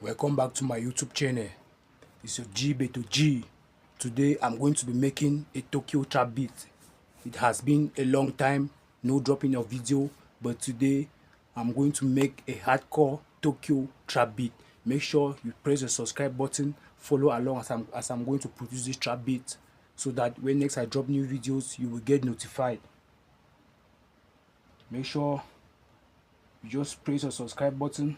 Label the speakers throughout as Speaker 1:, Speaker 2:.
Speaker 1: Welcome back to my YouTube channel. It's your G Beto G. Today I'm going to be making a Tokyo trap beat. It has been a long time, no dropping of video, but today I'm going to make a hardcore Tokyo trap beat. Make sure you press the subscribe button, follow along as I'm going to produce this trap beat, so that when next I drop new videos, you will get notified. Make sure you just press the subscribe button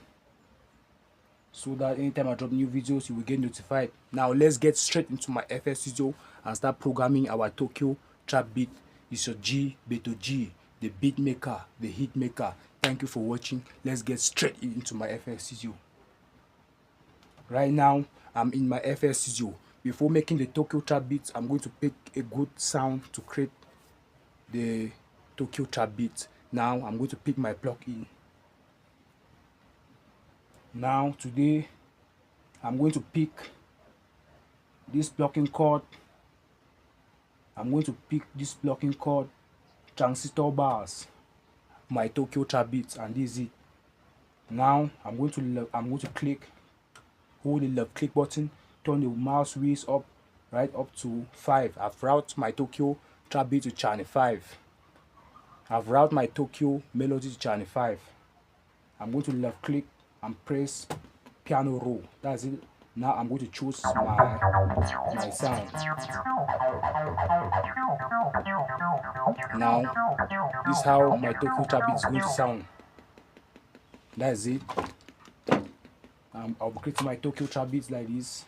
Speaker 1: so that anytime I drop new videos, you will get notified. Now let's get straight into my FL Studio and start programming our Tokyo trap beat. It's your G Beto G, the beat maker, the hit maker. Thank you for watching. Let's get straight into my FL Studio. Right now I'm in my FL Studio. Before making the Tokyo trap beat, I'm going to pick a good sound to create the Tokyo trap beat. Now I'm going to pick my plugin. Now today I'm going to pick this blocking chord. I'm going to pick this blocking chord, transistor bars, my Tokyo trap beat, and this is it. Now I'm going to click, hold the left click button, turn the mouse wheels up, right up to 5. I've routed my Tokyo trap beat to channel 5. I've routed my Tokyo melody to channel 5. I'm going to left click and press piano roll. That's it. Now I'm going to choose my sound. Now this is how my Tokyo trap beat is going to sound. That's it. I'll be creating my Tokyo trap beats like this.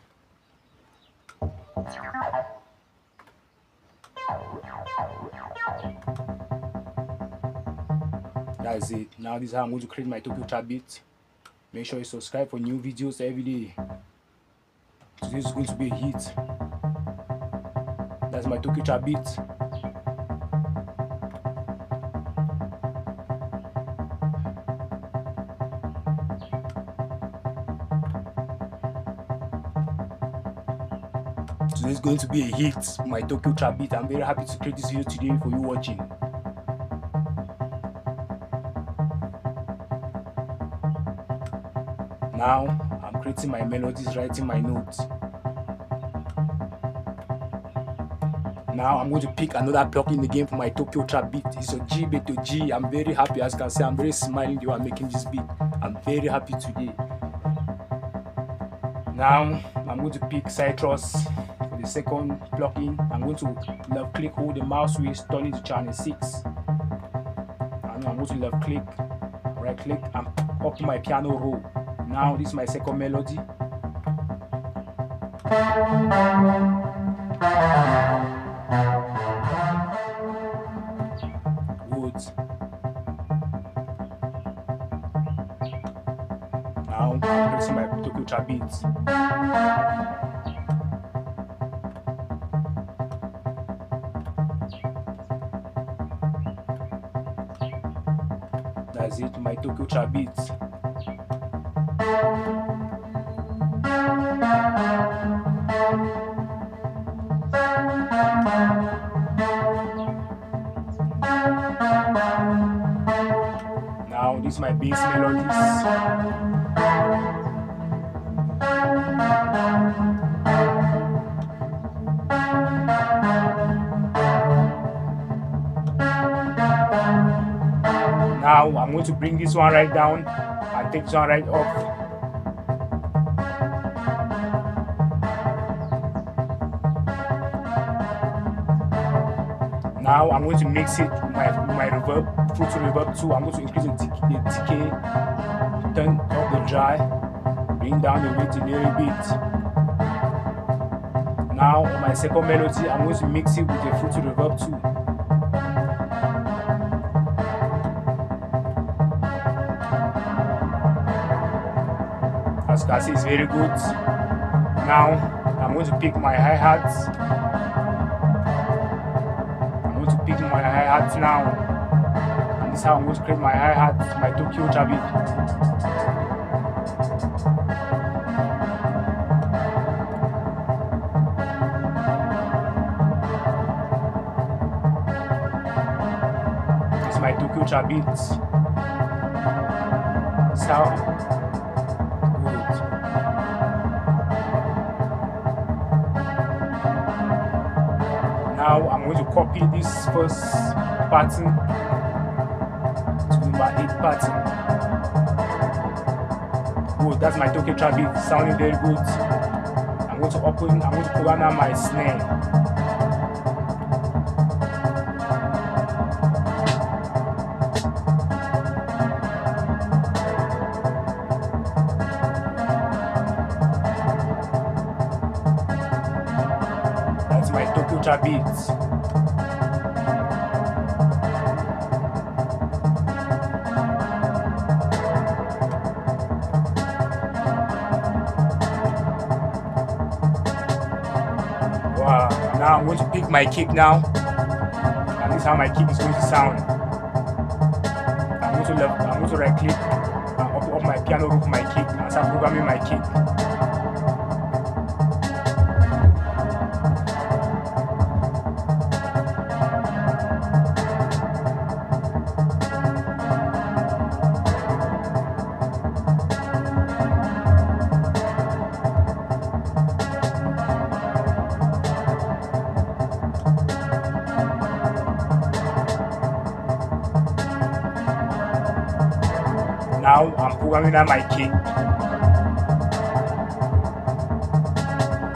Speaker 1: That's it. Now this is how I'm going to create my Tokyo trap beat. Make sure you subscribe for new videos every day. Today is going to be a hit. That's my Tokyo trap beat. Today is going to be a hit, my Tokyo trap beat. I'm very happy to create this video today for you watching. Now I'm creating my melodies, writing my notes. Now I'm going to pick another plugin again for my Tokyo trap beat. It's a G Beto G. I'm very happy, as you can see. I'm very smiling while making this beat. I'm very happy today. Now I'm going to pick Citrus for the second plugin. I'm going to left click, hold the mouse wheel, turn it to channel 6. And I'm going to left click, right click, and up my piano roll. Now this is my second melody. Good. Now I'm pressing my Tokyo trap beat. That's it, my Tokyo trap beat. Now this is my bass melodies. Now I'm going to bring this one right down and take this one right off. Now I'm going to mix it with my reverb, Fruity Reverb 2. I'm going to increase the decay, turn up the dry, bring down the weight a little bit. Now on my second melody, I'm going to mix it with the Fruity Reverb 2. As you can see, it's very good. Now I'm going to pick my hi-hats. Pick my hi-hats now. And this is how I'm going to create my hi-hats, my Tokyo trap beat. This is my Tokyo trap beat. So good. Now I'm going to copy this first pattern to number 8 pattern. Good, that's my Tokyo trap beat, sounding very good. I'm going to program now my snare. That's my Tokyo trap beat. Wow, now I'm going to pick my kick now, and this is how my kick is going to sound. I'm going to right click and open up my piano roll for my kick and start programming my kick. Now I'm programming out my kick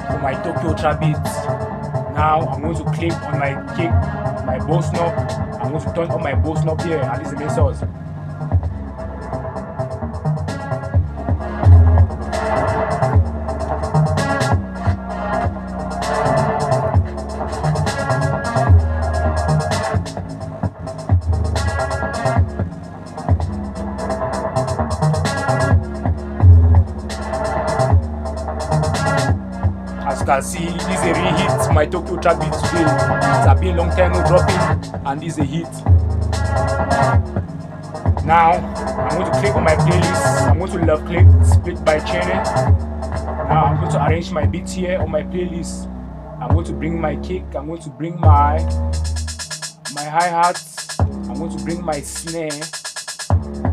Speaker 1: for my Tokyo trap beat. Now I'm going to click on my kick, my boss knob. I'm going to turn on my boss knob here, and this is the main source. As you can see, this is a re-hit. My Tokyo trap beat today. It's been a long time no dropping, and this is a hit. Now I'm going to click on my playlist. I'm going to left click, split by channel. Now I'm going to arrange my beats here on my playlist. I'm going to bring my kick. I'm going to bring my hi-hats. I'm going to bring my snare.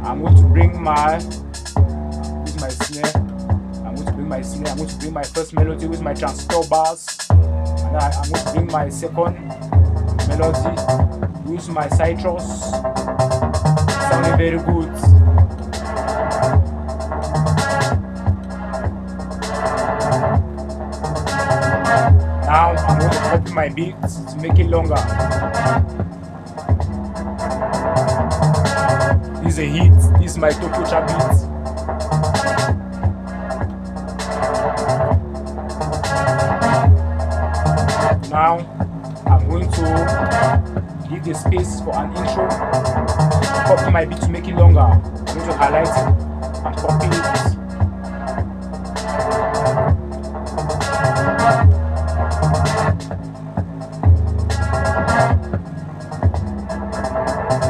Speaker 1: I'm going to bring my snare. I'm going to bring my snare. I'm going to bring my first melody with my transistor bars. And I'm going to bring my second melody with my citrus. Sounding very good. Now I'm going to copy my beats to make it longer. This is a hit. This is my Tokyo trap beat. Now I'm going to leave the space for an intro. Copy my beat to make it longer. I'm going to highlight it and copy it.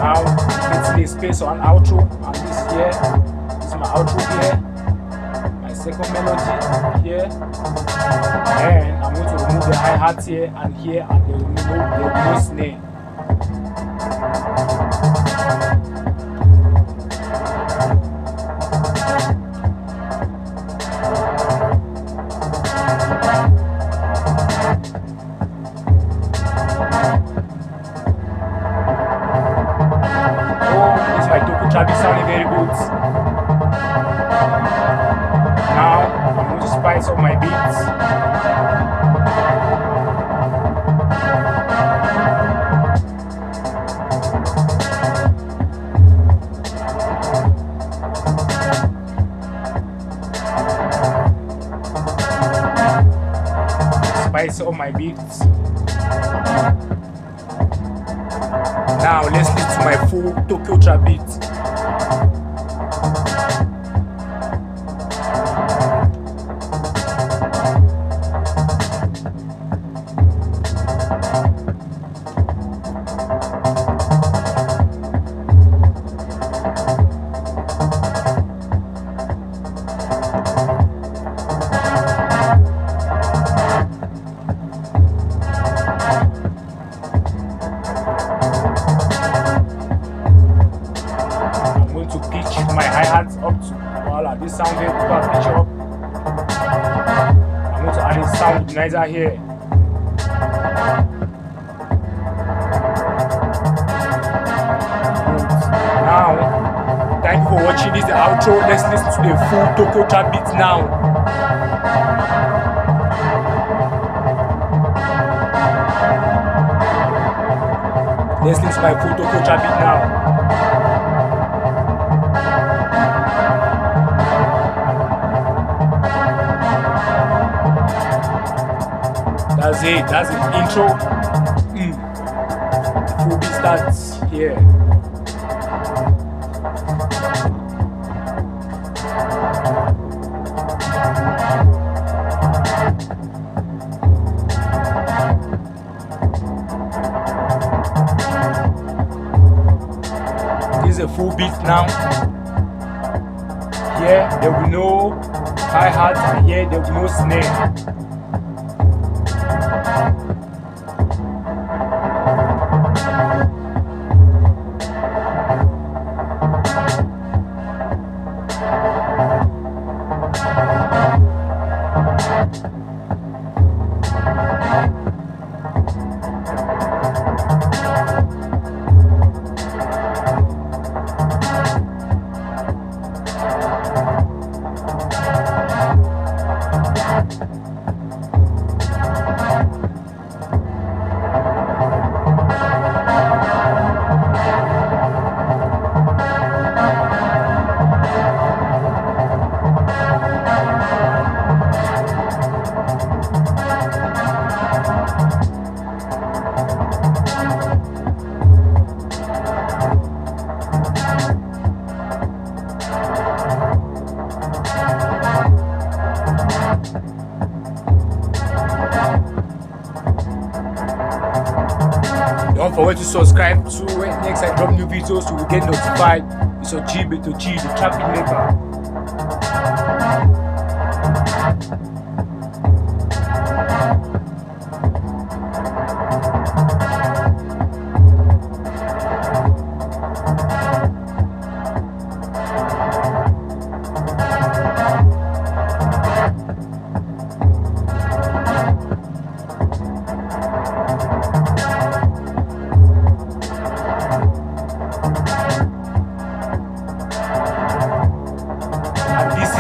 Speaker 1: Now let's leave space for an outro, and this here is my outro here. My second melody here. And I'm going to remove the hi-hat here and here, and there will be no snare. Oh, this is my Tokyo trap beat sounding very good. Now I'm going to spice up my beats. Spice up my beats. Now let's listen to my full Tokyo trap beat. Up to voila, this sound here to pitch up. I'm going to add a sound organizer here. outro. Let's listen to the full Tokyo trap beat now. Let's listen to my full Tokyo trap beat now. That's it. That's the intro. The full beat starts here. This is a full beat now. Here there will be no hi-hat, and here there will be no snare. Don't forget to subscribe so when next I drop new videos you will get notified. It's your G, the trap beat maker.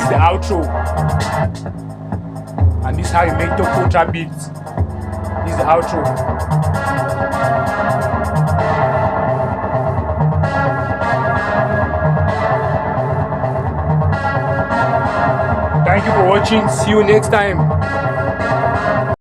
Speaker 1: The outro, and this is how you make Tokyo trap beats. This is the outro. Thank you for watching. See you next time.